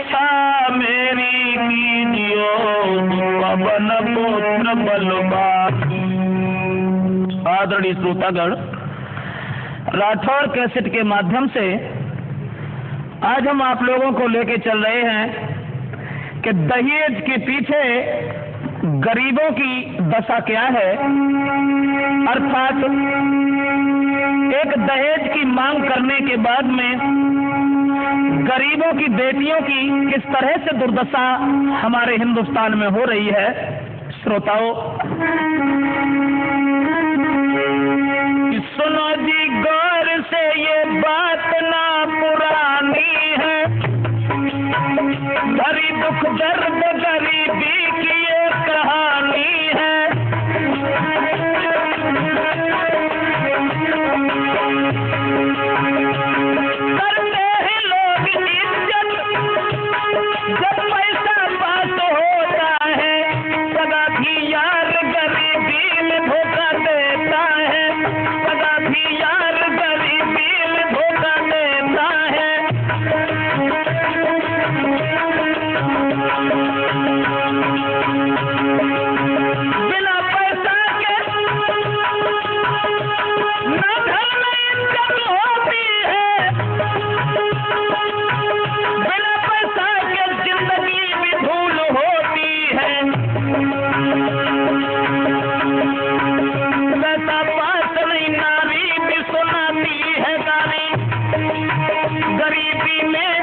इच्छा मेरी कीजियो, पवन पुत्र बलवान। आदरणीय श्रोतागण, राठौर कैसेट के माध्यम से आज हम आप लोगों को लेके चल रहे हैं कि दहेज के पीछे गरीबों की दशा क्या है, अर्थात एक दहेज की मांग करने के बाद में गरीबों की बेटियों की किस तरह से दुर्दशा हमारे हिंदुस्तान में हो रही है। श्रोताओं, सुनो जी गौर से, ये बात ना पुरानी है, भरी दुख दर्द गरीबी की ये कहानी है। करते हैं लोग इज्जत जब पैसा पास होता है, सगा भी यार गरीबी में धोखा देता है, सगा भी यार गरीबी में धोखा देता है। बिना पैसा के ना घर में इज्जत होती है, बिना पैसा के जिंदगी भी धूल होती है। पैसा पास नहीं नारी भी सुनाती है गाली, गरीबी में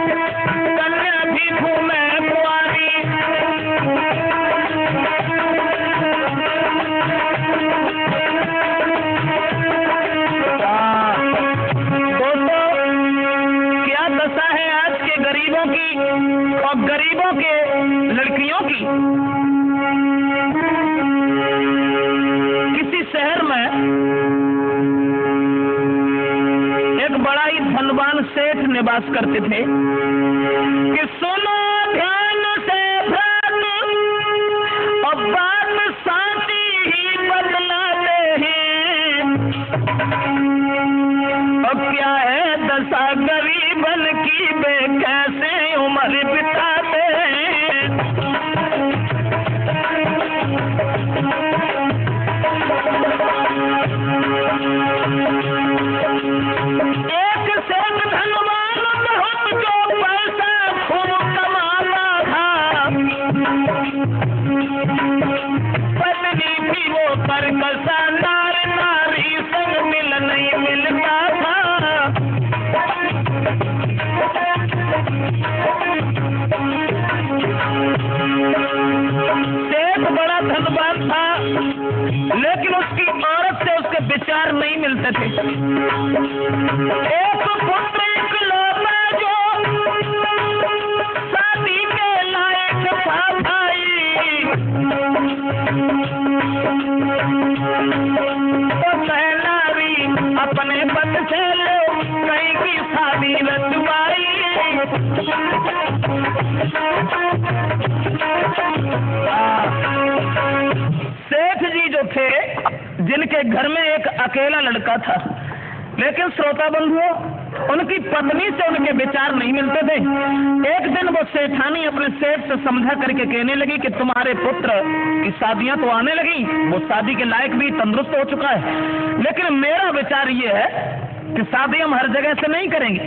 कन्या भी घूमे कुंवारी। दोस्तों, क्या दशा है आज के गरीबों की और गरीबों के लड़कियों की। किसी शहर में एक बड़ा ही धनवान सेठ निवास करते थे कि सुनो ध्यान से भ्रात, और बात शांति ही बदलाते हैं। अब क्या है दशा गरीबन की, वे कैसे उम्र बिताते हैं। एक सेठ धनवान बहुत, जो पैसा खूब कमाता था, पत्नी भी वो करकसा, नार नारी संग मिल नहीं मिलता था। सेठ बड़ा धनवान था, लेकिन उसकी औरत से उसके विचार नहीं मिलते थे। एक पुत्र इकलौता जो शादी के लायक था भाई, तो नारी अपने पद से लो कहीं की शादी रचवाई। सेठ जी जो थे, जिनके घर में एक अकेला लड़का था, लेकिन श्रोता बंधुओं, उनकी पत्नी से उनके विचार नहीं मिलते थे। एक दिन वो सेठानी अपने सेठ से समझा करके कहने लगी कि तुम्हारे पुत्र की शादियां तो आने लगी, वो शादी के लायक भी तंदुरुस्त हो चुका है, लेकिन मेरा विचार ये है कि शादी हम हर जगह से नहीं करेंगे।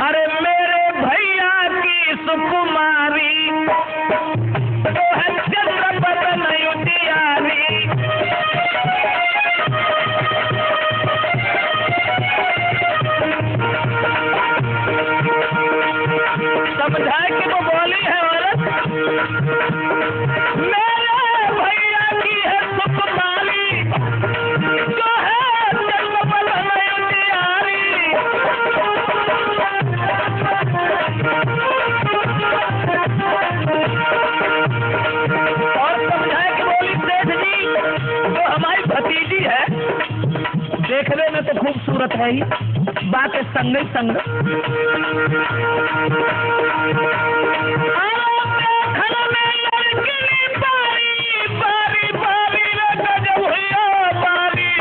अरे मेरे भैया की सुकुमारी तो है चंद्रपत नयुतियारी, समझा कि वो बोली है औरत, मेरे भैया की है सुकुमारी जो है चंद्रपत नयुतियारी। और समझाए कि बोली सेठ जी, जो हमारी भतीजी है, देखने में तो खूबसूरत है ही, बातें संग ही संग, घर में लड़की बारी बारी बारी गजब हुई बारी,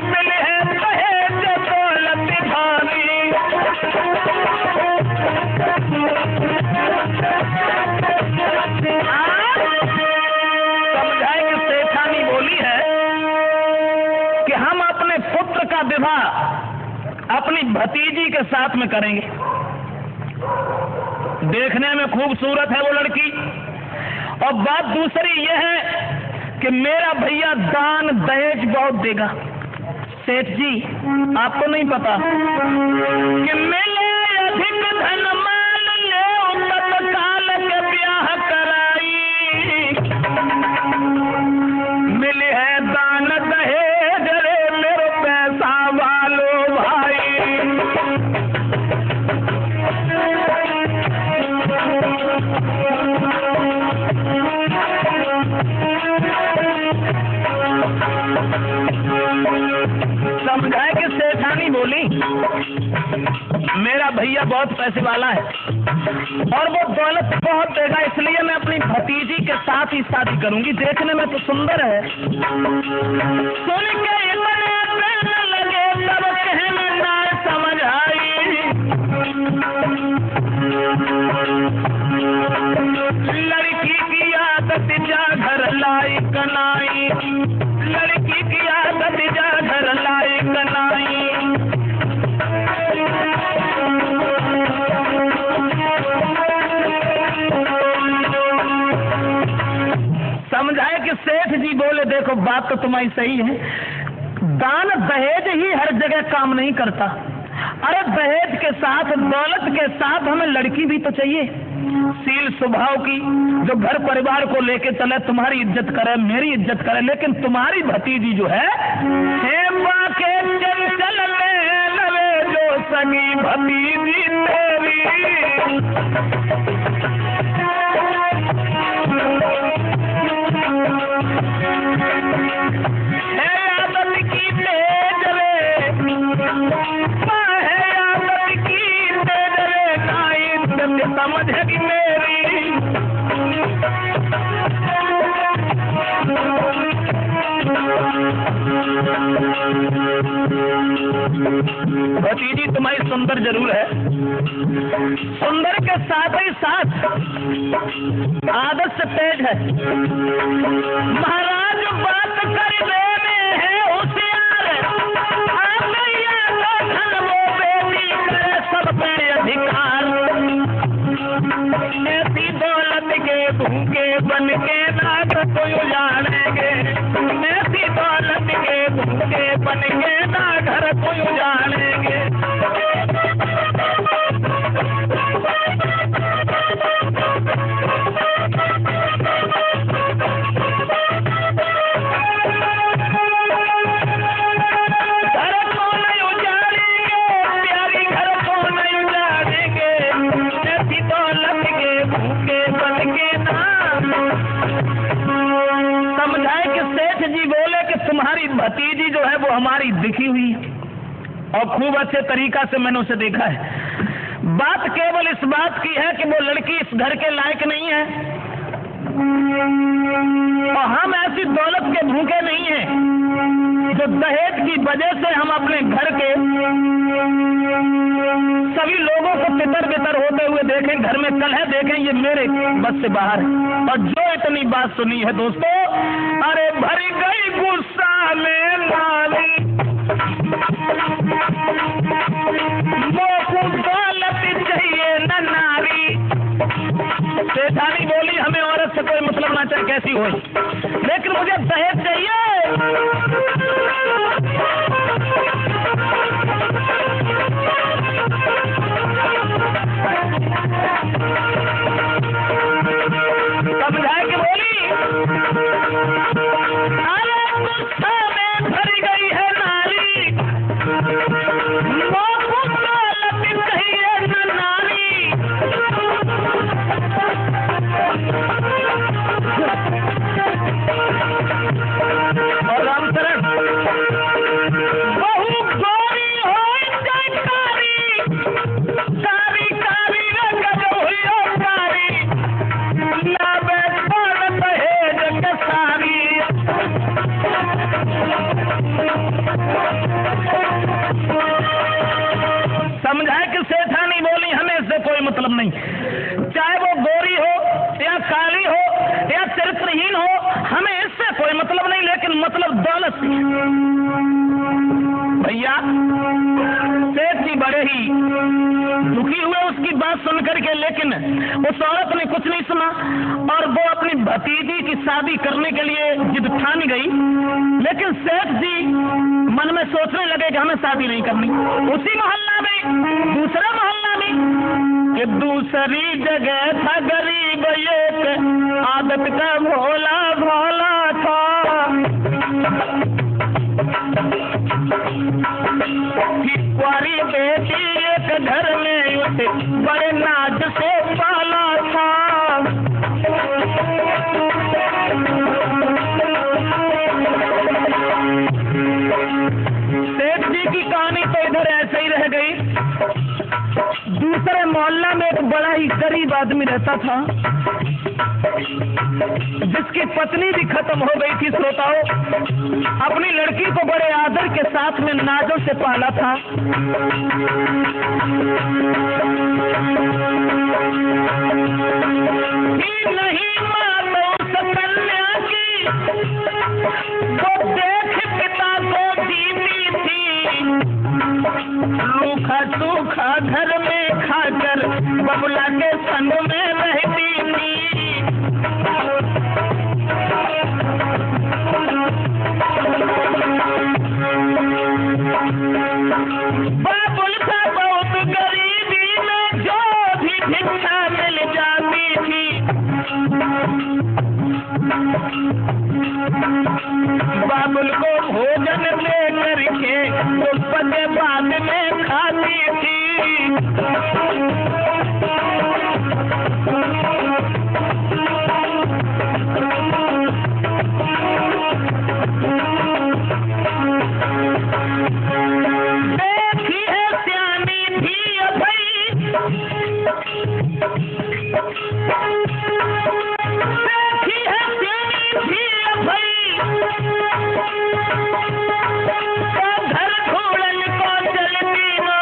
मिले हैं दहेज दौलत भारी। अपनी भतीजी के साथ में करेंगे। देखने में खूबसूरत है वो लड़की, और बात दूसरी ये है कि मेरा भैया दान दहेज बहुत देगा। सेठ जी, आपको नहीं पता कि मिले अधिक धन माल ले तत्काल के ब्याह कराई, मिले है दान दहेज रे मेरे पैसा वालो भाई। समझाए कि सेठानी बोली मेरा भैया बहुत पैसे वाला है और वो दौलत बहुत देगा, इसलिए मैं अपनी भतीजी के साथ ही शादी करूंगी। देखने में तो सुंदर है। सुन के इतने प्रेम लगे तब कहने ना समझ आई, लड़की की आदत जा घर लाई कनाई, लड़की की आदत जा घर लाई कनाई। समझाए कि सेठ जी बोले देखो बात तो तुम्हारी सही है, दान दहेज ही हर जगह काम नहीं करता। अरे दहेज के साथ, दौलत के साथ हमें लड़की भी तो चाहिए, शील स्वभाव की, जो घर परिवार को लेके चले, तुम्हारी इज्जत करे, मेरी इज्जत करे। लेकिन तुम्हारी भतीजी जो है के चंचल में लवे जो सगी भतीजी तेरी, आदत की तेज रे, आदत की तेज रे, काई समझ की मेरी। भतीजी तुम्हारी सुंदर जरूर है, सुंदर के साथ ही साथ आदत से तेज है। महाराज बात कर देने है होशियार, धन वो बेटी करे सब पे अधिकार। ऐसी दौलत के भूखे बन के नाक को उजाड़ेंगे, ऐसी दौलत के भूखे बन के ना घर को उजाड़ेंगे। तुम्हारी भतीजी जो है वो हमारी दिखी हुई है और खूब अच्छे तरीका से मैंने उसे देखा है। बात केवल इस बात की है कि वो लड़की इस घर के लायक नहीं है और हम ऐसी दौलत के भूखे नहीं हैं जो दहेज की वजह से हम अपने घर के सभी लोगों को तितर बितर होते हुए देखें, घर में कलह देखें, ये मेरे बस से बाहर है। और जो इतनी बात सुनी है दोस्तों, अरे भरी गई गुस्सा में नाली, वो दौलत चाहिए न नारी। सेठानी बोली हमें औरत से कोई मतलब ना चाहे कैसी हो, लेकिन मुझे दहेज चाहिए। समझाए कि बोली अरे गुस्सा में भरी गई है नारी, वो दौलत चाहिए न नारी। और रामचरण बहु गोरी हो कारी, कारी कारी रंग हुई कारी, लावे दौलत दहेज के सारी। समझाए कि सेठानी बोली हमें इससे कोई मतलब नहीं, चाहे वो गोरी हो या काली हो या चरित्रहीन हो, हमें इससे कोई मतलब नहीं, लेकिन मतलब दौलत। भैया बड़े ही दुखी हुए उसकी बात सुन करके, लेकिन उस औरत ने कुछ नहीं सुना और वो अपनी भतीजी की शादी करने के लिए जिद ठान गई। लेकिन सेठ जी मन में सोचने लगे कि हमें शादी नहीं करनी। उसी मोहल्ला में, दूसरा मोहल्ला में, कि दूसरी जगह था गरीब एक आदत का भोला भोला था। कुंवारी बेटी एक घर में उसे बड़े नाज से पाला था। सेठ जी की कहानी तो इधर ऐसे ही रह गई। दूसरे मोहल्ला में एक बड़ा ही गरीब आदमी रहता था, जिसकी पत्नी भी खत्म हो गई थी। श्रोताओं, अपनी लड़की को बड़े आदर के साथ में नाजों से पाला था। नहीं मानो उस कन्या की, वो देख पिता को जीती थी। रूखा सूखा घर में खाकर बबुला के संग में रहती थी। बाबुल का बहुत गरीबी में जो भी भिक्षा मिल जाती थी, बाबुल को भोजन दे करके वो पदे बाद में खाती थी। देखी है सियानी भी अभई, देखी है सियानी भी अभई, घर घोड़न को चलती नो,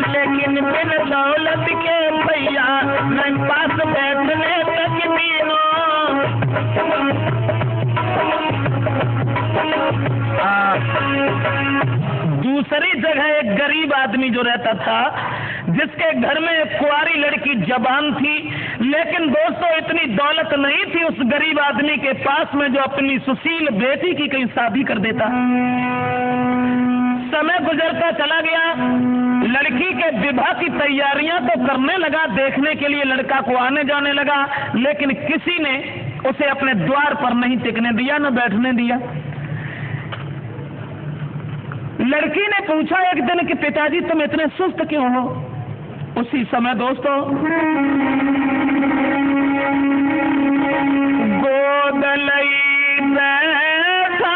लेकिन बिन दौलत के भैया न पास बैठने तक दीनो। दूसरी जगह एक गरीब आदमी जो रहता था, जिसके घर में एक कुंवारी लड़की जवान थी, लेकिन दोस्तों इतनी दौलत नहीं थी उस गरीब आदमी के पास में जो अपनी सुशील बेटी की कहीं शादी कर देता। समय गुजरता चला गया, लड़की के विवाह की तैयारियां तो करने लगा, देखने के लिए लड़का को आने जाने लगा, लेकिन किसी ने उसे अपने द्वार पर नहीं टिकने दिया, न बैठने दिया। लड़की ने पूछा एक दिन कि पिताजी तुम इतने सुस्त क्यों हो? उसी समय दोस्तों गोद लई बैठा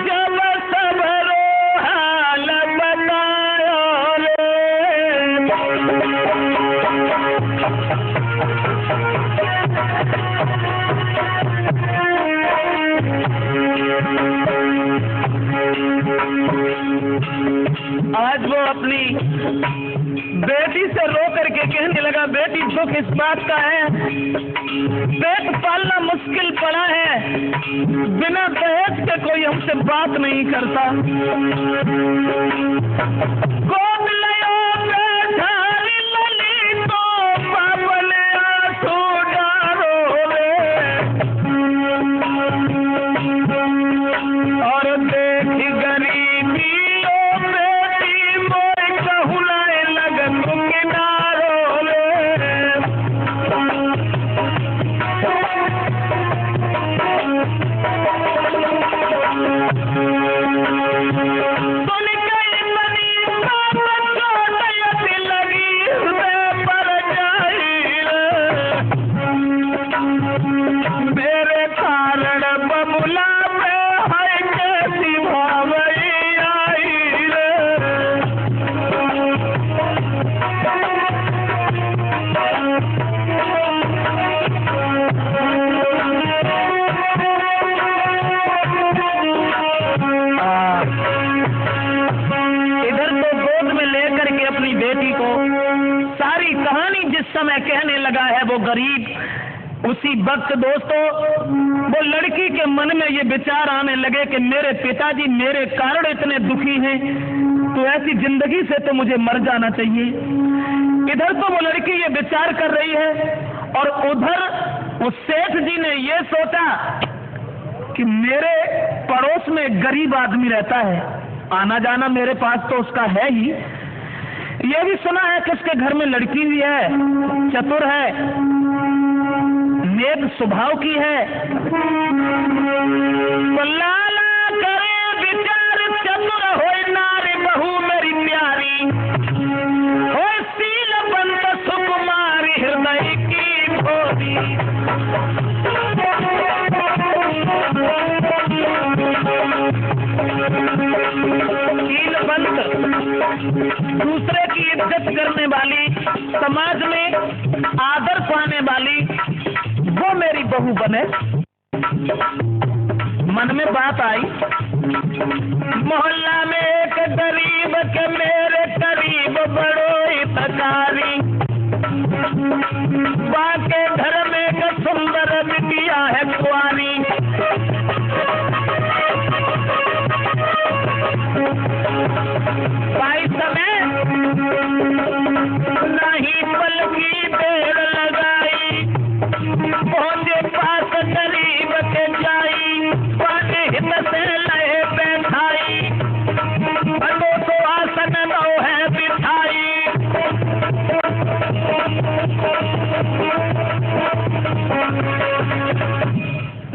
जब सबरो हाल बतायो रे। आज वो अपनी बेटी से रो करके कहने लगा, बेटी दुख इस बात का है, पेट पालना मुश्किल पड़ा है, बिना दहेज के कोई हमसे बात नहीं करता। गोद लयो बैठारी लली तो बाबले आंसू डारो रे, और देख गरीबी समय कहने लगा है वो गरीब, उसी वक्त दोस्तों वो लड़की के मन में ये विचार आने लगे कि मेरे पिताजी मेरे कारण इतने दुखी हैं, तो ऐसी जिंदगी से तो मुझे मर जाना चाहिए। इधर तो वो लड़की ये विचार कर रही है और उधर उस सेठ जी ने ये सोचा कि मेरे पड़ोस में गरीब आदमी रहता है, आना जाना मेरे पास तो उसका है ही। ये भी सुना है कि उसके घर में लड़की भी है, चतुर है, नेक स्वभाव की है। तो लाला करे विचार चतुर होए नारी बहू मेरी प्यारी, होए शीलवंत सुकुमारी हृदय की भोरी। शीलवंत, दूसरे की इज्जत करने वाली, समाज में आदर पाने वाली, वो मेरी बहू बने। मन में बात आई, मोहल्ला में एक गरीब के मेरे करीब बड़ो हितकारी, बाके घर में एक सुंदर बिटिया है कुआरी। भाई समय नहीं पल की देर लगाई, पहुंचे पास गरीब के जाई, पाने हित से लहे बैठाई, अनो तो आसन नो है बिठाई।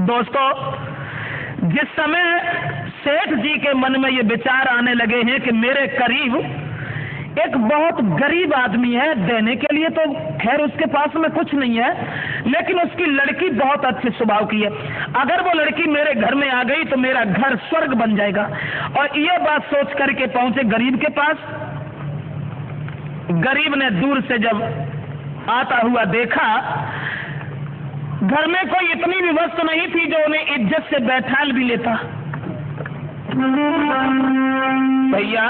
दोस्तों, जिस समय सेठ जी के मन में ये विचार आने लगे हैं कि मेरे करीब एक बहुत गरीब आदमी है, देने के लिए तो खैर उसके पास में कुछ नहीं है, लेकिन उसकी लड़की बहुत अच्छे स्वभाव की है, अगर वो लड़की मेरे घर में आ गई तो मेरा घर स्वर्ग बन जाएगा। और ये बात सोच करके पहुंचे गरीब के पास। गरीब ने दूर से जब आता हुआ देखा, घर में कोई इतनी भी वस्तु नहीं थी जो उन्हें इज्जत से बैठाल भी लेता। भैया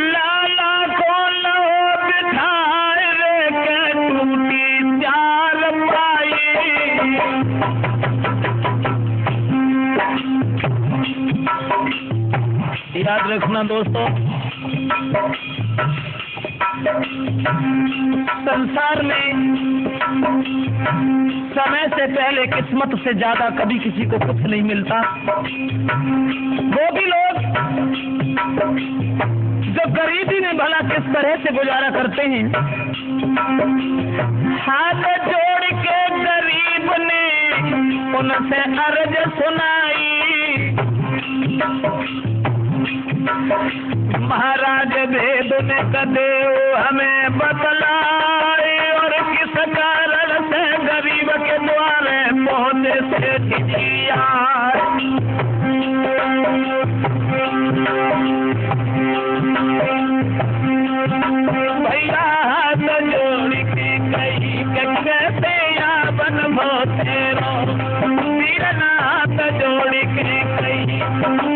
लाला को लो बिठाए रे के टूटी चाल पाई, याद रखना दोस्तों, संसार में समय से पहले किस्मत से ज्यादा कभी किसी को कुछ नहीं मिलता। वो भी लोग जो गरीबी में भला किस तरह से गुजारा करते हैं। हाथ जोड़ के गरीब ने उनसे अर्ज सुनाई, महाराज भेद ने कदे हमें बतलाए, और किस कारण से गरीब के द्वारे पहुंचे सेठ जी यार। भैया हाथ जोड़ के कही कैसे या बन भोते रो, तीर हाथ जोड़ के कही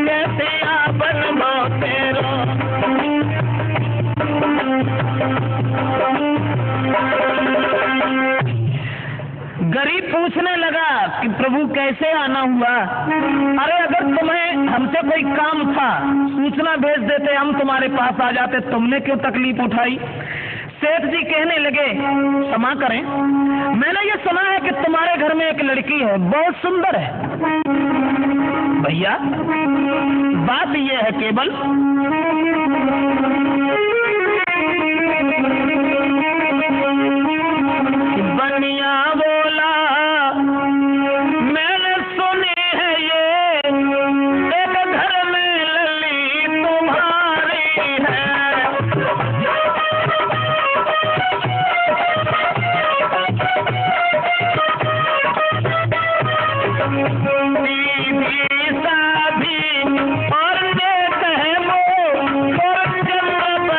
कैसे या बन भोते रो। गरीब पूछने लगा कि प्रभु कैसे आना हुआ? अरे अगर तुम्हें हमसे कोई काम था, सूचना भेज देते, हम तुम्हारे पास आ जाते, तुमने क्यों तकलीफ उठाई? सेठ जी कहने लगे, क्षमा करें, मैंने ये सुना है कि तुम्हारे घर में एक लड़की है, बहुत सुंदर है। भैया बात ये है केवल बनिया बोला, मैंने सुनी है ये एक घर में लली तुम्हारी है। दीदी शादी और देख है वो और जन्नत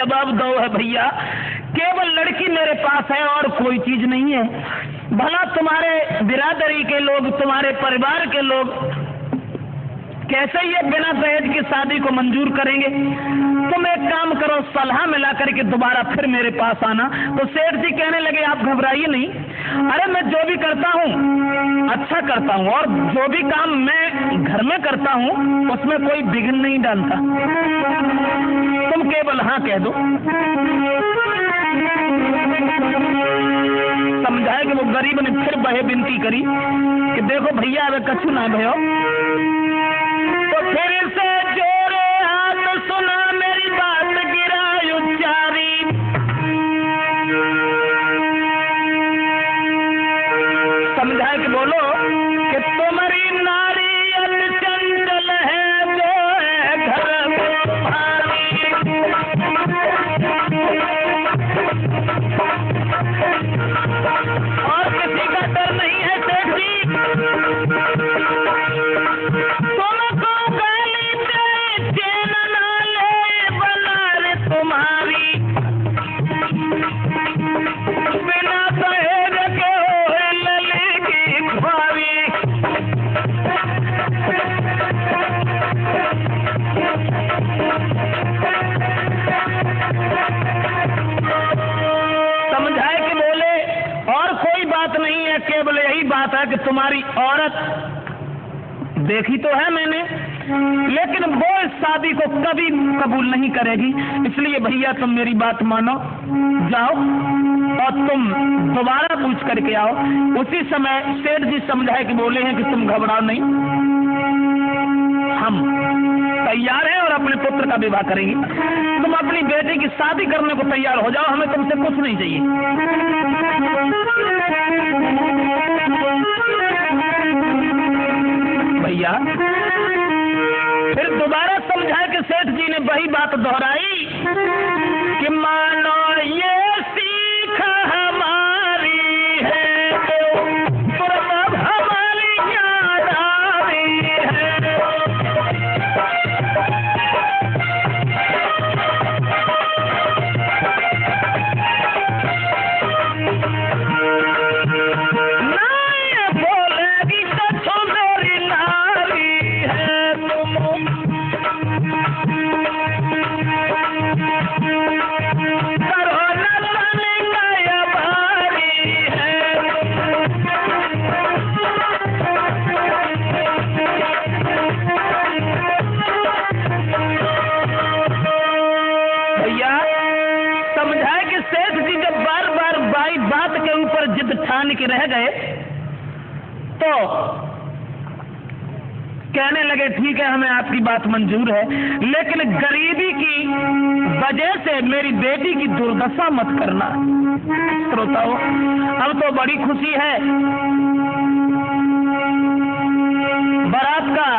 जवाब दो है भैया, केवल लड़की मेरे पास है और कोई चीज नहीं है। भला तुम्हारे बिरादरी के लोग, तुम्हारे परिवार के लोग कैसे ये बिना दहेज की शादी को मंजूर करेंगे? तुम एक काम करो, सलाह मिला करके दोबारा फिर मेरे पास आना। तो सेठ जी कहने लगे आप घबराइए नहीं, अरे मैं जो भी करता हूँ अच्छा करता हूँ, और जो भी काम मैं घर में करता हूँ उसमें कोई बिघन नहीं डालता, तुम केवल हाँ कह दो। समझाए कि वो गरीब ने फिर बहे विनती करी कि देखो भैया अब कछु ना भयो। तो फिर से जोरे हाथ सुना मेरी बात गिराई उच्चारी, समझाए कि बोलो कि तुम्हारी नारी अति चंचल है जो है घर में भारी, और किसी का डर नहीं है सेठ जी। तुमको गाली दे चैन ना ले बना तुम्हारी, बिना दहेज के हो ललेगी ख्वारी। समझाए कि बोले और कोई बात नहीं है, केवल यही बात है कि तुम्हारी औरत देखी तो है मैंने, लेकिन वो इस शादी को कभी कबूल नहीं करेगी। इसलिए भैया तुम मेरी बात मानो, जाओ और तुम दोबारा पूछ करके आओ। उसी समय सेठ जी समझाए कि बोले हैं कि तुम घबराओ नहीं, हम तैयार हैं और अपने पुत्र का विवाह करेंगे। तुम अपनी बेटी की शादी करने को तैयार हो जाओ, हमें तुमसे कुछ नहीं चाहिए। भैया फिर दोबारा समझाए कि सेठ जी ने वही बात दोहराई कि मानो ये सीख हमारी है तो अब हमारी याद आ रही है। ठान के रह गए तो कहने लगे ठीक है हमें आपकी बात मंजूर है, लेकिन गरीबी की वजह से मेरी बेटी की दुर्दशा मत करना। श्रोताओं अब तो बड़ी खुशी है, बारात का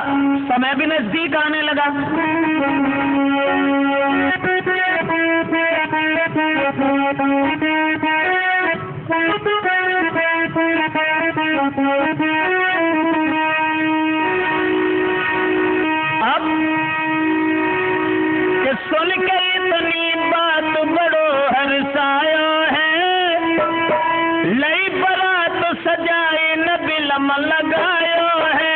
समय भी नजदीक आने लगा। अब कि सुन के इतनी बात बड़ो हर्षायो है, लई बरात सजाए न बिलम लगायो है।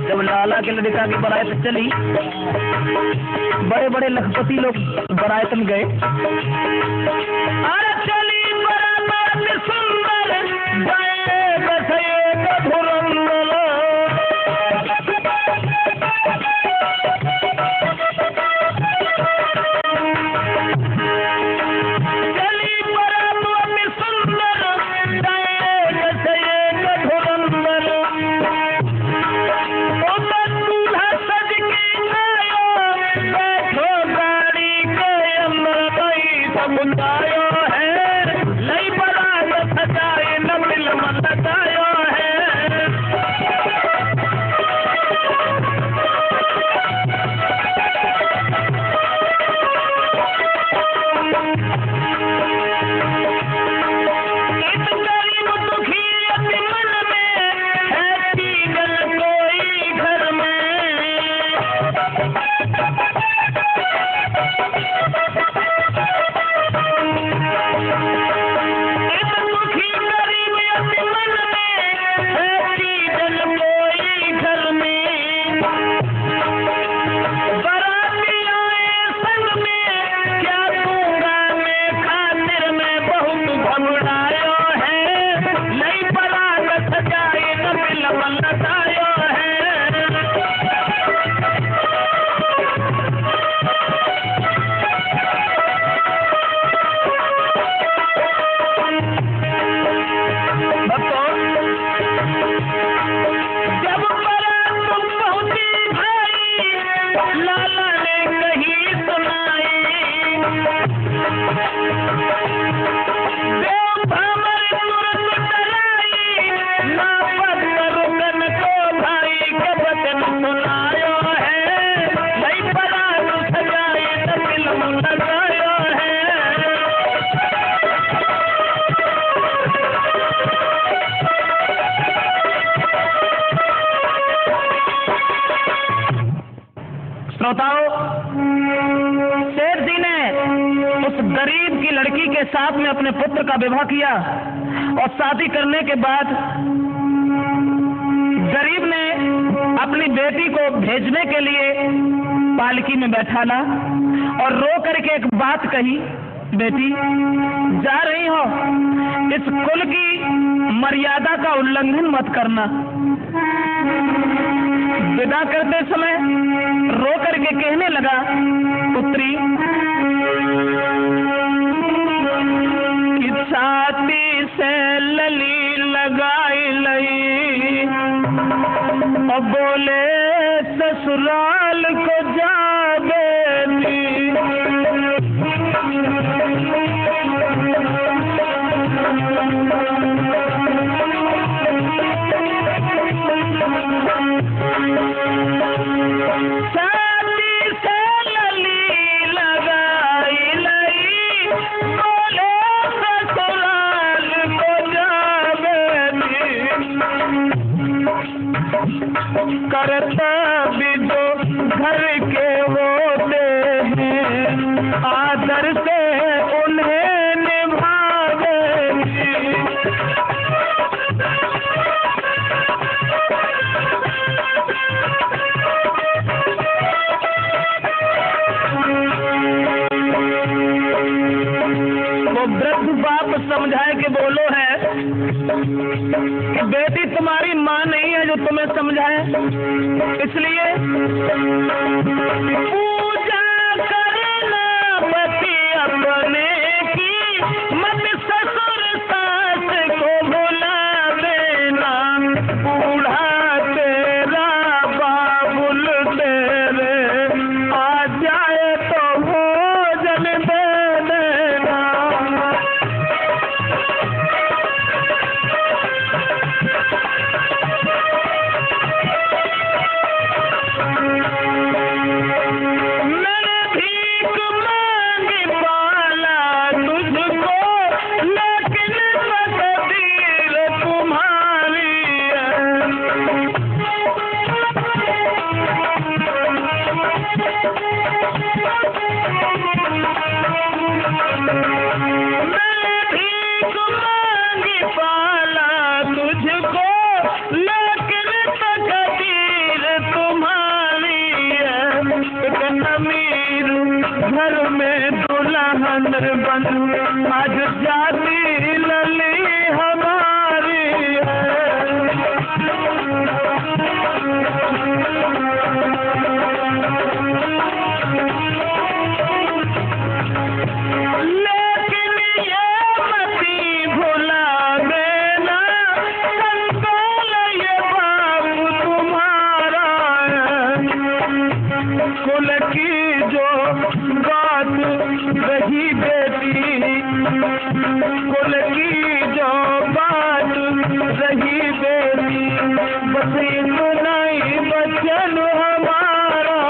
जब लाला के लड़का की बारात चली, बड़े बड़े लखपति लोग बारात में गए। अरे चली बारात सुंदर गए बसए का धुरंधर, चली बारात सुंदर गए बसए का धुरंधर। सज के आयो बैठो गाड़ी के अंदर गई सब घबरायो है, लई पराग सजाए न बिलम लतायो है। भक्तों, जब बारात पहुंची भाई, लाला ने कही सुनाई, देव भ्रमर तुरंत डराई, ना पत्थर रुकन को भाई के वचन सुनायो है, लई पराग सजाए न बिलम लगायो है। श्रोताओं, सेठ जी ने उस गरीब की लड़की के साथ में अपने पुत्र का विवाह किया और शादी करने के बाद गरीब ने अपनी बेटी को भेजने के लिए पालकी में बैठाला और रो करके एक बात कही, बेटी जा रही हो, इस कुल की मर्यादा का उल्लंघन मत करना। विदा करते समय रो करके कहने लगा, पुत्री कि छाती से लली लगाई लई और बोले ससुराल को जा बेटी। छाती से लली लगाई लई, बोले ससुराल को जा बेटी। कर्तव्य जो घर के होते हैं, आदर से उन्हें निभावेंगी। वो वृद्ध बाप समझाए के बोलो है कि बेटी तुम्हारी माँ नहीं है जो तुम्हें समझाए, इसलिए पूजा करना पति अपने की, मत ससुर सास को भुला देना। बूढ़ा तेरा बाबुल तेरे आ जाए तो भोजन दे देना। मैंने भीख मांगी पाला तुझको, लेकिन तकदीर तुम्हारी है। मैंने भीख मांगी पाला तुझको, लेकिन तकदीर तुम्हारी है। एक अमीर घर में दुल्हन बन, आज जाती लली हमारी है। लेकिन ये मती भुला देना, संकोल ये बाबू तुम्हारा है। कुल की जो बात रही बेटी, कुल की जो बात रही बेटी, बस इतना ही बचन हमारा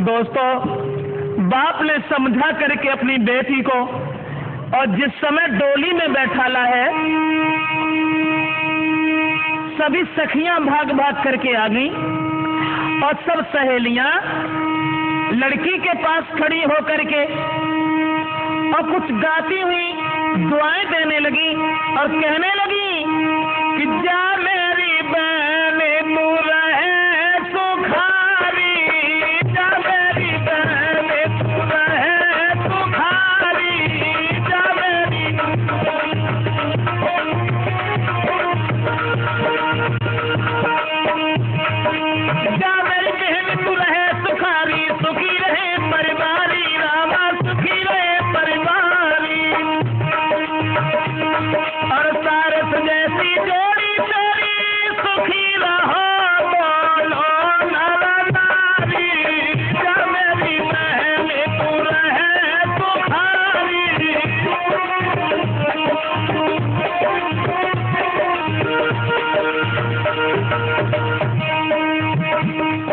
दोस्तों, बाप ने समझा करके अपनी बेटी को, और जिस समय डोली में बैठाला है, सभी सखियां भाग भाग करके आ गई और सब सहेलियां लड़की के पास खड़ी होकर के और कुछ गाती हुई दुआएं देने लगी और कहने लगी कि जा मेरी बहन तू रह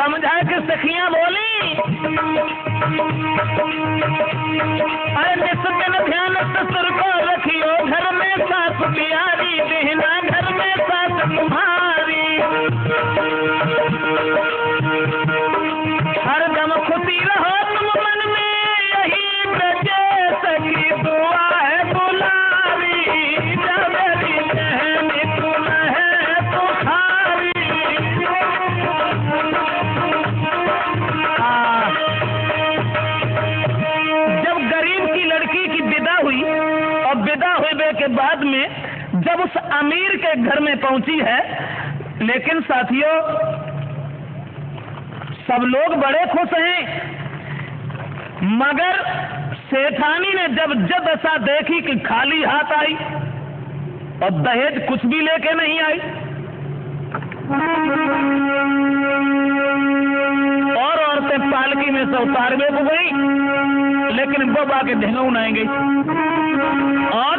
समझा कि सखियां बोली, अरे निस्बिन ध्यान ससुर को रखियो, घर में सास प्यारी, बहना घर में सास तुम्हारी। हरदम खुशी रहो तुम मन में, यही ब्रजे सखी दुआ है दुलारी। जब मेरी बहनी तुम है तुम्हारी। जब गरीब की लड़की की विदा हुई और विदा हुए के बाद में जब उस अमीर के घर में पहुंची है, लेकिन साथियों सब लोग बड़े खुश हैं, मगर सेठानी ने जब दशा देखी कि खाली हाथ आई और दहेज कुछ भी लेके नहीं आई, और औरतें पालकी में से उतारवे को गई, लेकिन वो बाके ढेंगू नहीं गई। और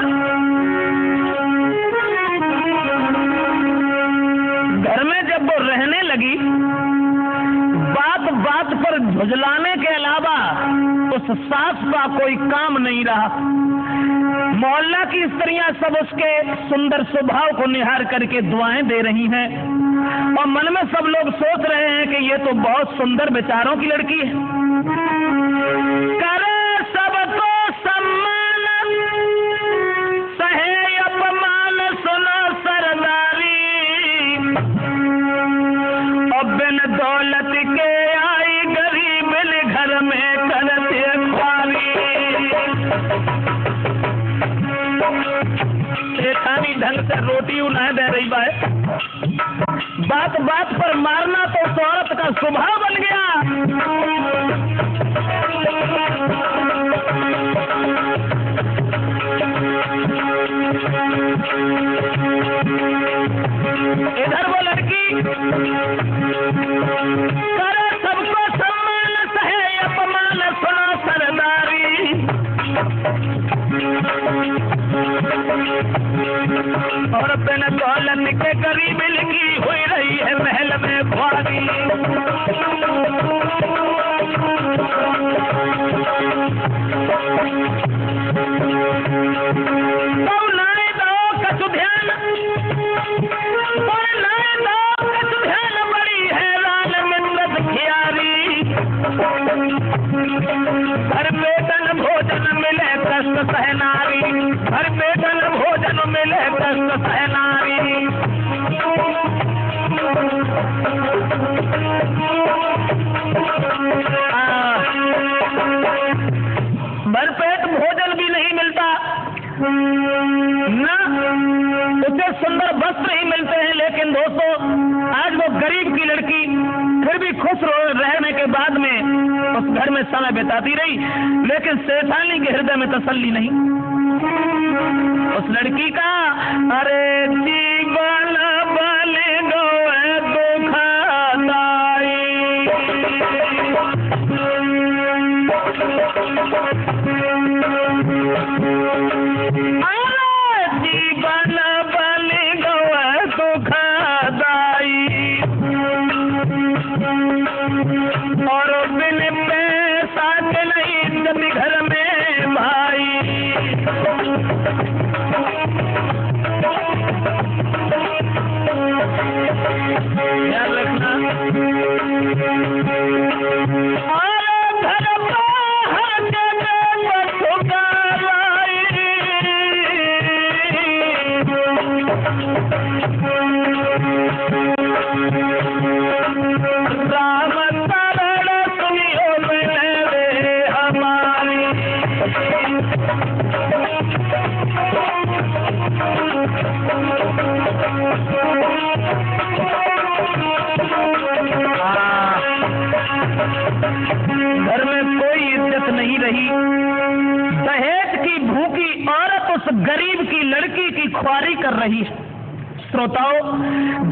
घर में जब वो रहने लगी, बात बात पर झुझलाने के अलावा उस सास का कोई काम नहीं रहा। मोहल्ला की स्त्रियां सब उसके सुंदर स्वभाव को निहार करके दुआएं दे रही हैं, और मन में सब लोग सोच रहे हैं कि ये तो बहुत सुंदर विचारों की लड़की है। करे सबको सम्मान, सहे अपमान, सुनो सरदारी, और बिन दौलत के आई गरीब घर में करते ख्वारी। सेठानी ढंग से रोटी उन्हें दे रही है, बात बात पर मारना तो उस औरत का स्वभाव बन गया। इधर वो लड़की करे सबको सम्मान, सहे अपमान, सुनो सरदारी, और बिन दौलत के गरीब लिखी हुई रही है महल में ख्वारी। तो नाए दो कछु ध्यान, और नाए दो कछु ध्यान, बड़ी हैरान मिन्नत खियारी। हर बेटन भोजन मिले कष्ट सहनारी, हर बेटन भोजन मिले कष्ट सहनारी। भरपेट भोजन भी नहीं मिलता, न उसे सुंदर वस्त्र ही मिलते हैं। लेकिन दोस्तों, आज वो गरीब की लड़की फिर भी खुश रहने के बाद में उस घर में समय बिताती रही, लेकिन सेठानी के हृदय में तसल्ली नहीं। उस लड़की का अरे जीवन बने गए दुखदाई, जीवन बने गए दुखदाई, और बिन पैसा के नहीं कभी घर में भाई। याद रखना, घर में कोई इज्जत नहीं रही। दहेज की भूखी औरत उस गरीब की लड़की की ख्वारी कर रही है। श्रोताओं,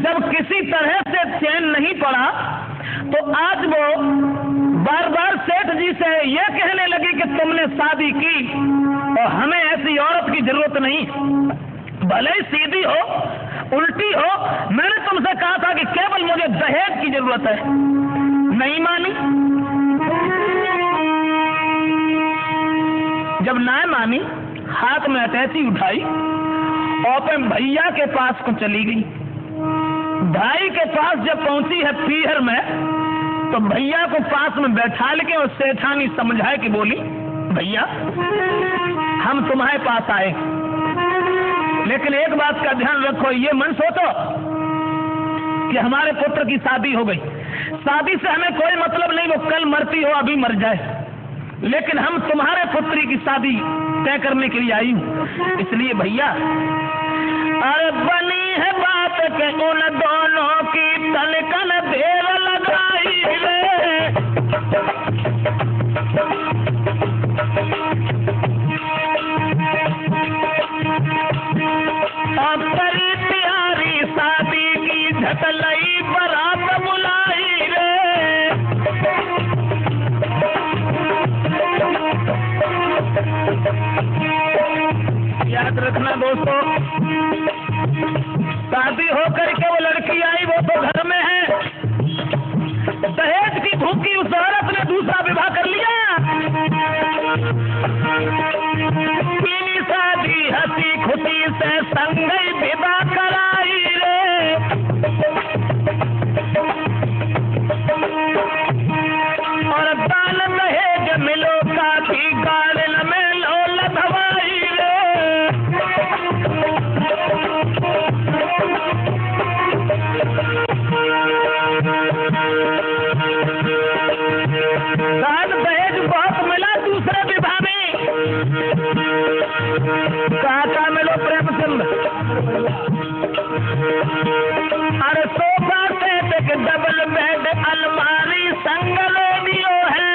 जब किसी तरह से चैन नहीं पड़ा तो आज वो बार बार सेठ जी से यह कहने लगी कि तुमने शादी की और हमें ऐसी औरत की जरूरत नहीं, भले ही सीधी हो उल्टी हो, मैंने तुमसे कहा था कि केवल मुझे दहेज की जरूरत है। नहीं मानी। जब ना मानी, हाथ में अटैची उठाई और अपने भैया के पास को चली गई। भाई के पास जब पहुंची है पीहर में, तो भैया को पास में बैठा के और सेठानी समझाए कि बोली, भैया हम तुम्हारे पास आए, लेकिन एक बात का ध्यान रखो, ये मन सोचो कि हमारे पुत्र की शादी हो गई, शादी से हमें कोई मतलब नहीं, वो कल मरती हो अभी मर जाए, लेकिन हम तुम्हारे पुत्री की शादी तय करने के लिए आई हूं। इसलिए भैया, अरे बनी है बात के उन दोनों की तनकन देर लगाई रे, अब करी तैयारी शादी की, झटलई बरात बुलाई रे। याद रखना दोस्तों, शादी होकर के वो लड़की आई, वो तो घर में है, दहेज की भूखी उस औरत ने दूसरा विवाह कर लिया। पीली शादी हंसी खुशी से संग विवाह कराई रे, और दान दहेज मिलो काफी गार्डन में लोल धवाई रे। दान दहेज बहुत मिला दूसरे विवाह में, काका मिलो प्रेमचंद, अरे सोफा सेट डबल बेड अलमारी संग रेडियो है,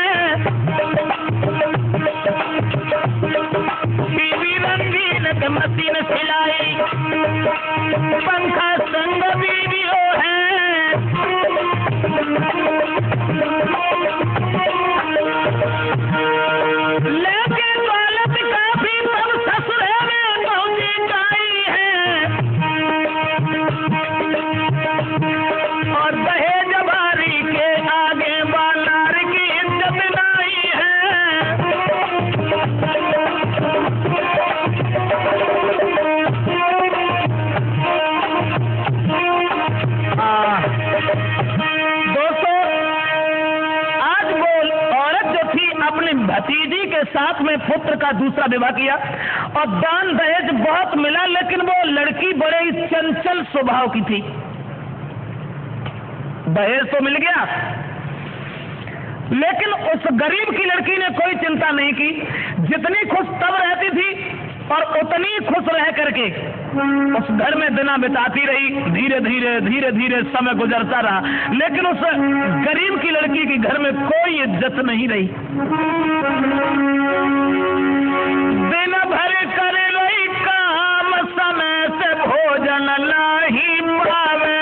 टीवी रंगीन के मशीन सिलाई, पंखा संग वीडियो है, लेकिन दौलत काफी सब ससुरे में पहुंची गई है, और दहेज बारी के आगे बालार की इज्जत नहीं है। दोस्तों, आज वो औरत जो थी अपने भतीजी के साथ में पुत्र का दूसरा विवाह किया, और दान दहेज बहुत मिला, लेकिन वो लड़की बड़े ही चंचल स्वभाव की थी। दहेज तो मिल गया, लेकिन उस गरीब की लड़की ने कोई चिंता नहीं की, जितनी खुश तब रहती थी और उतनी खुश रह करके उस घर में दिना बिताती रही। धीरे धीरे धीरे धीरे समय गुजरता रहा, लेकिन उस गरीब की लड़की के घर में कोई इज्जत नहीं रही। दिन भर करे रही काम, समय से भोजन नहीं पावे,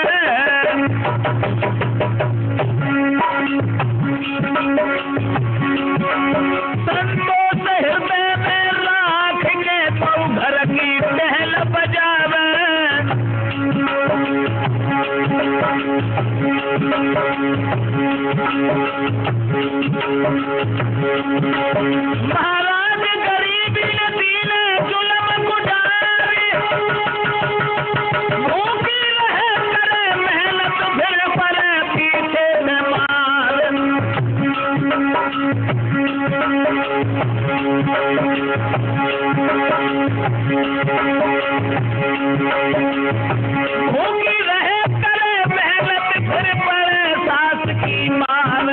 संतोष हृदय में राख के तो घर की टहल बजावे, महाराज गरीबी ने दीने जुल्म गुजारी, भूखी रहे करे मेहनत फिर पड़े पीछे में मार, भूखी रहे करे मेहनत फिर पड़े सास की मार।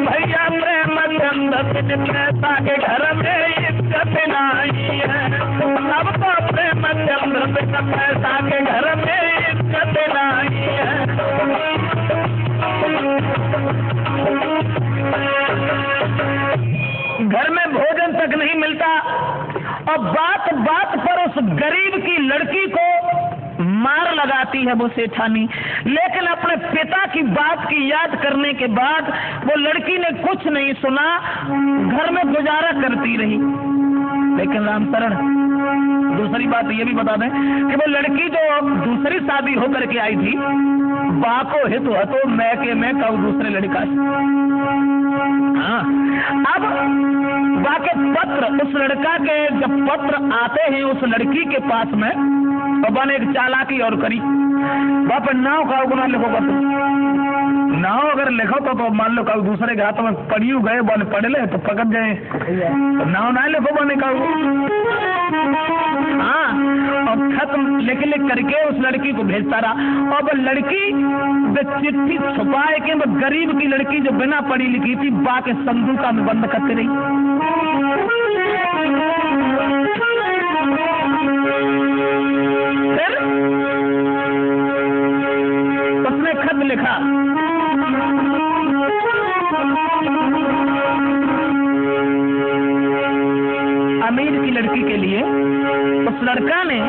भैया प्रेमचंद पैसा के घर में इज्जत नहीं है, अब तो प्रेमचंद पैसा के घर में इज्जत नहीं है। घर में भोजन तक नहीं मिलता, और बात बात पर उस गरीब की लड़की को मार लगाती है वो सेठानी। लेकिन अपने पिता की बात की याद करने के बाद वो लड़की ने कुछ नहीं सुना, घर में गुजारा करती रही। लेकिन रामचरण, दूसरी बात ये भी बता दें कि वो लड़की जो दूसरी शादी होकर के आई थी, बाको हित हतो मैके में कहूँ दूसरे लड़का से। हाँ, अब बाके पत्र उस लड़का के जब पत्र आते हैं उस लड़की के पास में, तो बन एक चालाकी और करी, बाप नाव का गुना लिखो, बस नाव अगर लिखो तो मान लो कल दूसरे के हाथ में पड़ियो गए बन पढ़ ले तो पकड़ जाए, तो नाव ना लिखो बने कहू। हाँ, और खत्म लिख करके उस लड़की को भेजता रहा। और लड़की चिट्ठी छुपाए के गरीब की लड़की जो बिना पढ़ी लिखी थी बा के संदूका में बंद करते रही। फिर उसने खत लिखा, अमीर की लड़की के लिए। उस लड़का ने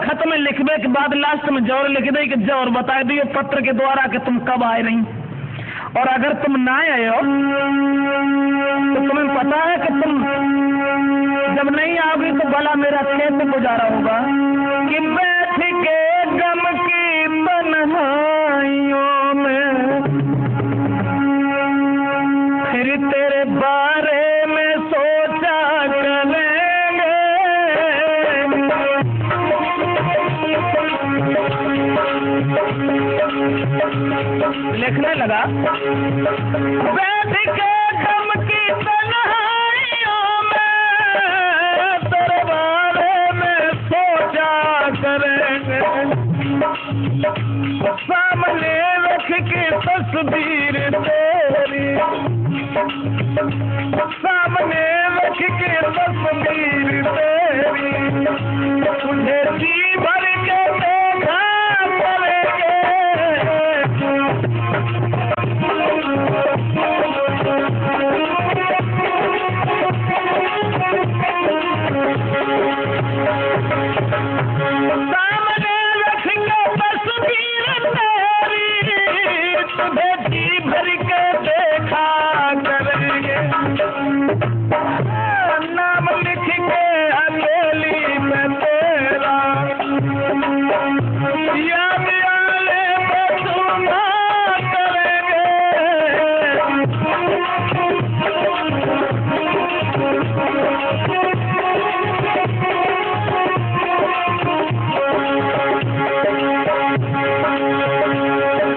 खत में लिखने के बाद लास्ट में जौर लिख दे कि जौर बता दियो पत्र के द्वारा कि तुम कब आए नहीं, और अगर तुम ना आए हो तो तुम्हें पता है कि तुम जब नहीं आओगी तो भला मेरा कैसे गुजारा होगा। कि बैठ के गम की तन्हाइयों में फिर तेरे बारे में सोचा करेंगे। लिखने लगा, बैठ के गम की तन्हाइयों में तेरे बारे में सोचा करेंगे। सामने रख के तस्वीर तेरी, सामने रख के तस्वीर तेरी, तुझे जी भर के देखा करेंगे। नाम लिख के हथेली में तेरा, याद आले बचूंगा करेंगे।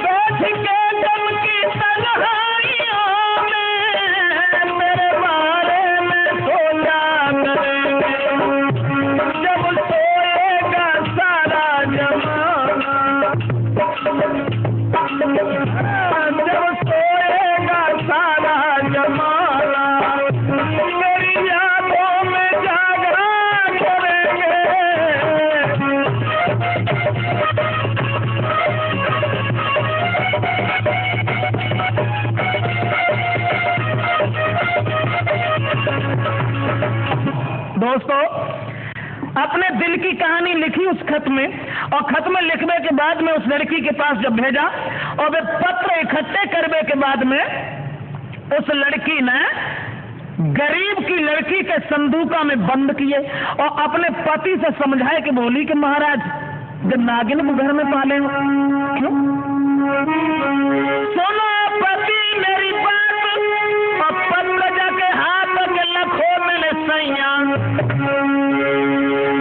बैठ के गम की तन्हाइयों में मेरे बारे में सोचा करेंगे। जब सोएगा सारा जमाना, जब सोएगा सारा जमाना, मेरी यादों में जागरा करेंगे। दोस्तों, अपने दिल की कहानी लिखी उस खत में, और खत में लिखने के बाद में उस लड़की के पास जब भेजा, और वे पत्र इकट्ठे करने के बाद में उस लड़की ने गरीब की लड़की के संदूका में बंद किए और अपने पति से समझाए कि बोली कि महाराज, जब नागिन को घर में पाले हो, क्यों? सुनो पति मेरी बात, और पत्र जाके हाथ के लखो मिले सैया,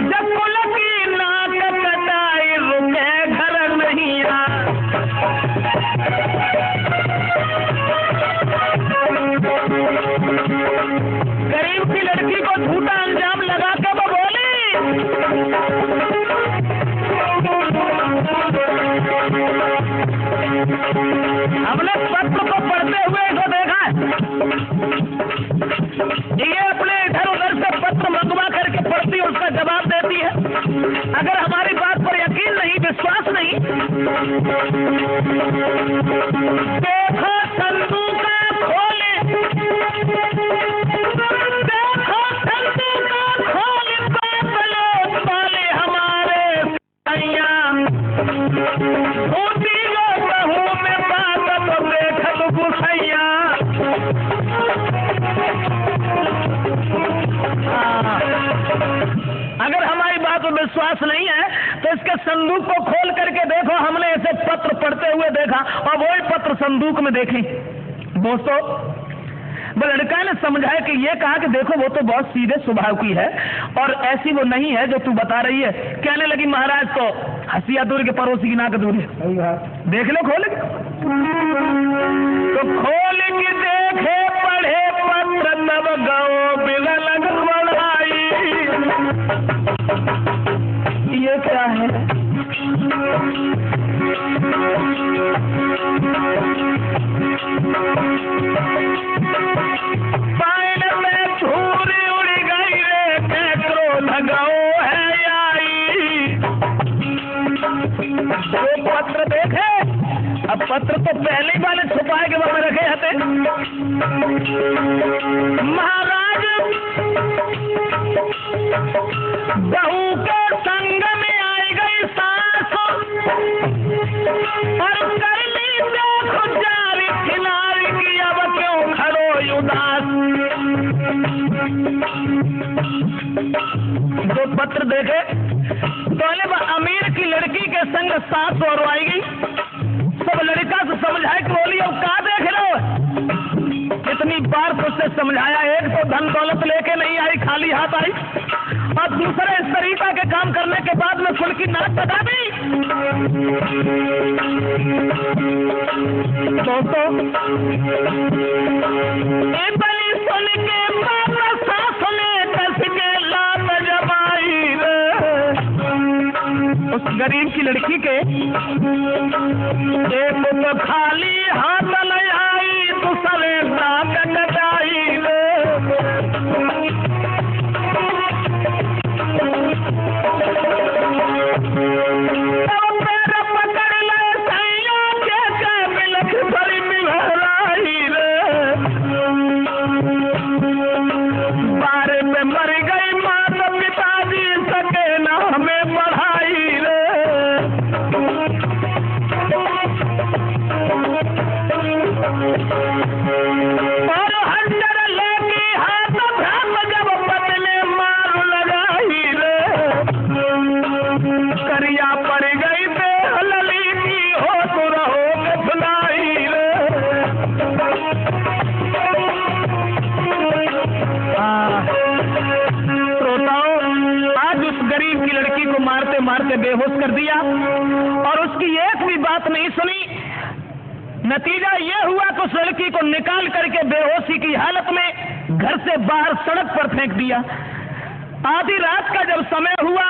जब कुल की नाक कटाई रुके घर नहीं आ। गरीब की लड़की को झूठा अंजाम लगा के वो बोली, हमने पत्र को पढ़ते हुए इसको देखा है, ये अपने इधर उधर से पत्र मंगवा करके पढ़ती है, उसका जवाब देती है। अगर हमारी बात पर यकीन नहीं, विश्वास नहीं, देखो संदूका खोले, देखो संदूका खोले, बादलों वाले हमारे सैया, ऊँची लो बहू में बात तो देखत गुसैया। अगर हमारी बात पर विश्वास नहीं है तो इसके संदूक को खोल करके देखो, हमने ऐसे पत्र पढ़ते हुए देखा और वही पत्र संदूक में देखे। दोस्तों, वो लड़का ने समझाया कि ये कहा कि देखो वो तो बहुत सीधे स्वभाव की है और ऐसी वो नहीं है जो तू बता रही है। कहने लगी महाराज तो हंसिया दूर के पड़ोसी की नाक दूर है, देख लो खोल के। तो खोल के देखे पढ़े पत्र तब गौ बिना लग बढ़ाई, ये क्या है? पायल में धूरी उड़ गई रे, कैकरो लगाओ है आई। वो पत्र देखे, अब पत्र तो पहले वाले छुपाए के वहां रखे हते। महाराज बहू के संग में आई गई सास, और कर ली देखो जारी खिलाड़ी की, अब क्यों खड़ो उदास। जो पत्र देखे पहले वह अमीर की लड़की के संग सास और आई गई। सब लड़का से समझाए कि बोली अब कहा देख रहे हो, इतनी बार तो उससे समझाया, एक तो धन दौलत लेके नहीं आई, खाली हाथ आई, और दूसरे इस तरीका के काम करने के बाद में खुल की नाक बता दी। दोस्तों, बली सुन के बात सास ने कस के लात जमाई रे, उस गरीब की लड़की के एक तो खाली हाथ ले आई, दूसरे नाक कटाई रे। और हंडर लेके हाथ मारते बेहोश कर दिया और उसकी एक भी बात नहीं सुनी। नतीजा यह हुआ कि उस लड़की को निकाल करके बेहोशी की हालत में घर से बाहर सड़क पर फेंक दिया। आधी रात का जब समय हुआ,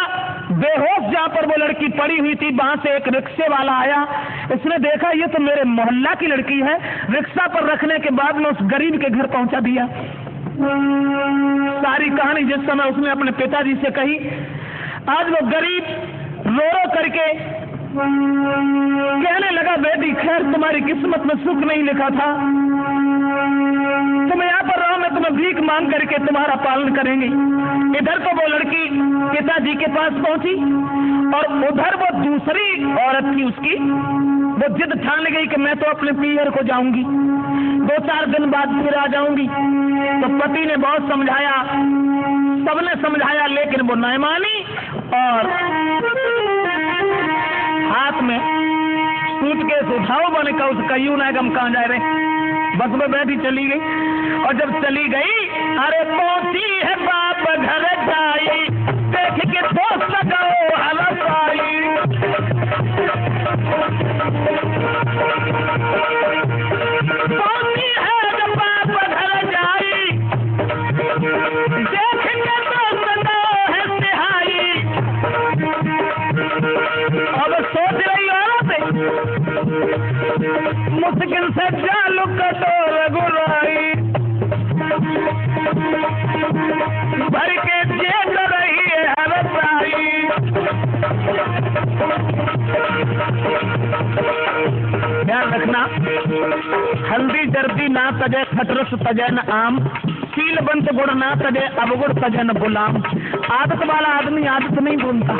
बेहोश जहां पर वो लड़की पड़ी हुई थी वहां से एक रिक्शे वाला आया। उसने देखा ये तो मेरे मोहल्ला की लड़की है। रिक्शा पर रखने के बाद में उस गरीब के घर पहुंचा दिया। सारी कहानी जिस समय उसने अपने पिताजी से कही, आज वो गरीब रो रो करके कहने लगा, बेटी खैर तुम्हारी किस्मत में सुख नहीं लिखा था, तुम यहाँ पर रहो, मैं तुम्हें भीख मांग करके तुम्हारा पालन करेंगी। इधर तो वो लड़की पिताजी के पास पहुंची और उधर वो दूसरी औरत थी उसकी, वो जिद ठान गई कि मैं तो अपने पीहर को जाऊंगी, 2-4 दिन बाद फिर आ जाऊंगी। तो पति ने बहुत समझाया, सबने समझाया, लेकिन वो नहीं मानी और हाथ में सूटकेस उठाओ बने का उसका यूं ना हम कहाँ जा रहे, बस में बैठी चली गई। और जब चली गई, अरे पहुंची है बाप घर जाई, देख के दोस्त लगाओ हलस आई। पहुंची है जब बाप घर जाई, देख के दोस्त लगाओ है सिहाई। अब सोच रही औरत मुश्किल से जालू कटोर गुराई, भर के जेब रही है हरसाई। ध्यान रखना, हल्दी जर्दी ना तजे खटरस तजे न आम, सील बंत गुड़ ना तजे अवगुड़ तजे न गुलाम। आदत वाला आदमी आदत नहीं भूलता।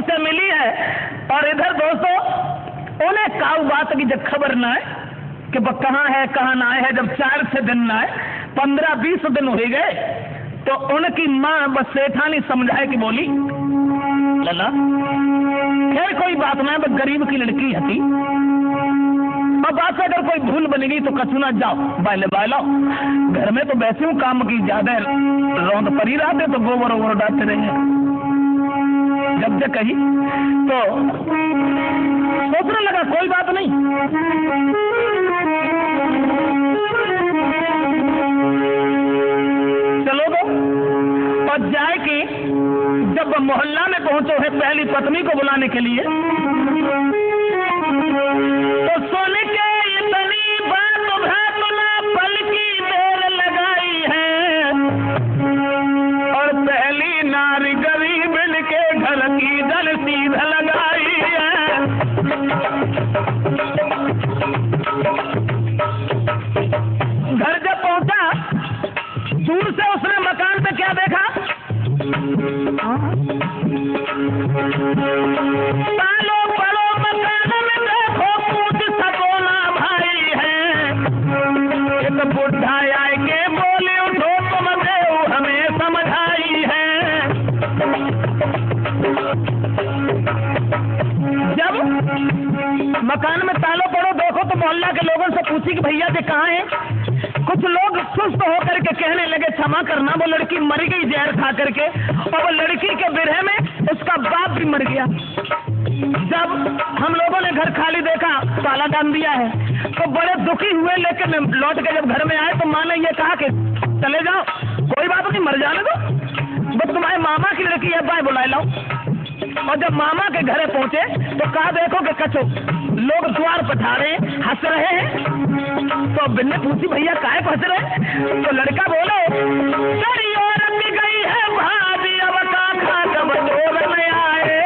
से मिली है और इधर दोस्तों उन्हें काऊ बात की जब खबर ना है कि वो कहाँ है कहाँ ना है। जब 4-6 दिन ना है, 15-20 दिन हो गए तो उनकी माँ बस सेठानी समझाए कि बोली लला खैर कोई बात ना है, बस गरीब की लड़की हती, अब बात से अगर कोई भूल बनेगी तो कछु ना जाओ बाले बालो, घर में तो वैसे हूँ काम की ज्यादा रौंद परी रहते तो गोबर वोबर डालते रहे। जब से कही तो सोचने लगा कोई बात नहीं, चलो दो। और जाए कि जब मोहल्ला में पहुंचो है पहली पत्नी को बुलाने के लिए, तो सोने के इतनी बात भातुला पल की देर लगाई है, और पहली नारी गरीब के घर की दल सीधा लगाई है। घर जब पहुंचा, दूर से उसने मकान पे क्या देखा, पालो पड़ो मकान में देखो पूछ सको ना भाई है। एक बुढ़ा आए के बोले उठो तुम देव हमें समझाई है। जब मकान में तालो पड़ो देखो तो मोहल्ला के लोगों से पूछी कि भैया जी कहाँ हैं। कुछ लोग सुस्त होकर के कहने लगे क्षमा करना वो लड़की मर गई जहर खा करके, और वो लड़की के बिरहे में उसका बाप भी मर गया। जब हम लोगों ने घर खाली देखा, ताला डाल दिया है, तो बड़े दुखी हुए। लेकिन लौट के जब घर में आए तो माँ ने ये कहा कि चले जाओ, कोई बात नहीं, मर जाने दो, बस तुम्हारे मामा की लड़की है, बाय बुलाए लाओ। और जब मामा के घरे पहुंचे तो कहा देखो कि कचो लोग द्वार पठारे हंस रहे हैं। तो बिन्ने पूछी भैया काहे हंस रहे? तो लड़का बोले तेरी औरत गई है भाभी, अब काका कब जोर में आए।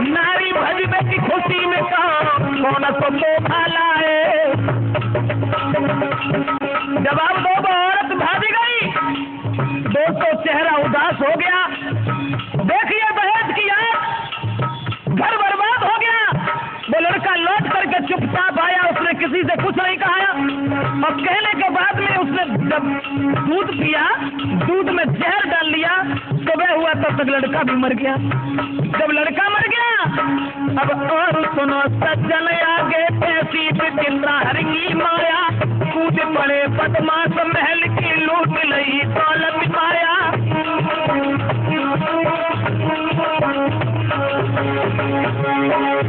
नारी भजबे की खुशी में कौन तो धोखा लाए। जवाब दो, औरत भागी गई। दोस्तों चेहरा उदास हो गया। देखिए दहेज की आग, घर बर्बाद हो गया। वो लड़का लौट करके चुपचाप आया, उसने किसी से कुछ नहीं कहा। और कहने के बाद में उसने जब दूध पिया, दूध में जहर डाल लिया, सुबह हुआ तब तक लड़का भी मर गया। जब लड़का मर गया, अब और सुनो सज्जन आगे कैसी विचित्र हरंगी माया। कूद पड़े बदमाश महल की, लूट लई दौलत पाया।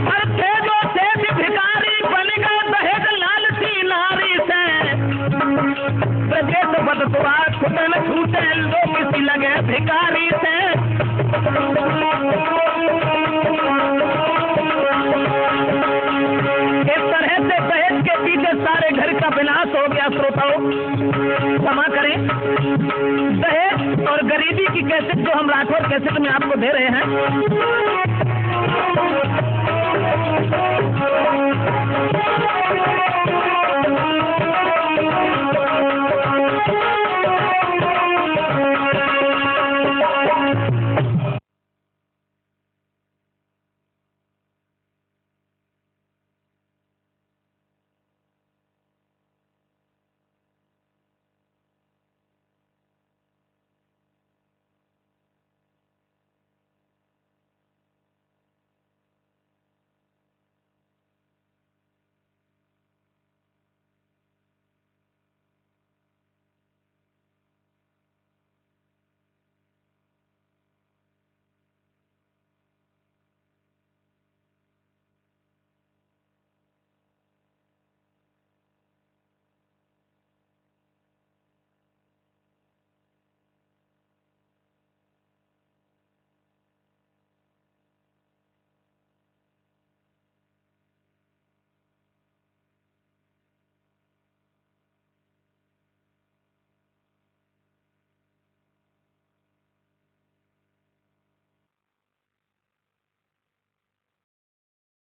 हर तेजो से भी भिखारी बन गए दहेज लालची नारी से। प्रदेश बदतुआ खुदन छूटे, लोग किसी लगे भिखारी से। इस तरह से दहेज के पीछे सारे घर का विनाश हो गया। श्रोताओं क्षमा करें, दहेज और गरीबी की कैसेट जो हम राठौर कैसेट में आपको दे रहे हैं,